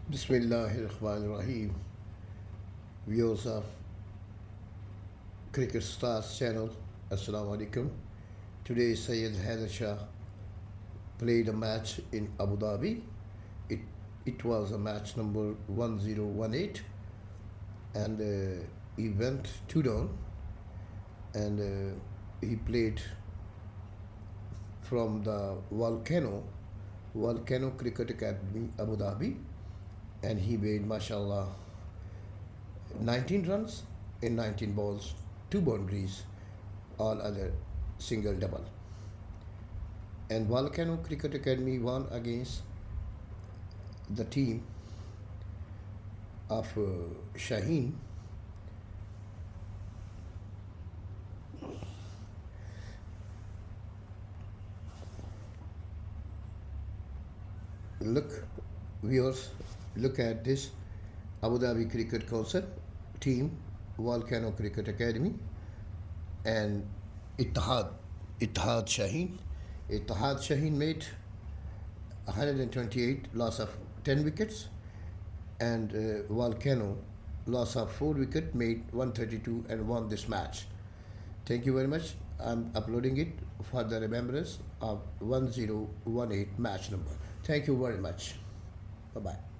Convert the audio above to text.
Bismillahirrahmanirrahim. Viewers of Cricket Stars channel, Assalamu alaikum. Today Syed Haider Shah played a match in Abu Dhabi. It was a match number 1018, and he went 2 down, and he played from the Volcano Cricket Academy Abu Dhabi, and he made mashallah 19 runs in 19 balls, 2 boundaries, all other single double. And Volcano Cricket Academy won against the team of SHAHEEN. Look, viewers, look at this Abu Dhabi Cricket Council team, Volcano Cricket Academy, and ETIHAD SHAHEEN. ETIHAD SHAHEEN made 128, loss of 10 wickets, and Volcano, loss of 4 wickets, made 132 and won this match. Thank you very much. I'm uploading it for the remembrance of 1018 match number. Thank you very much. Bye-bye.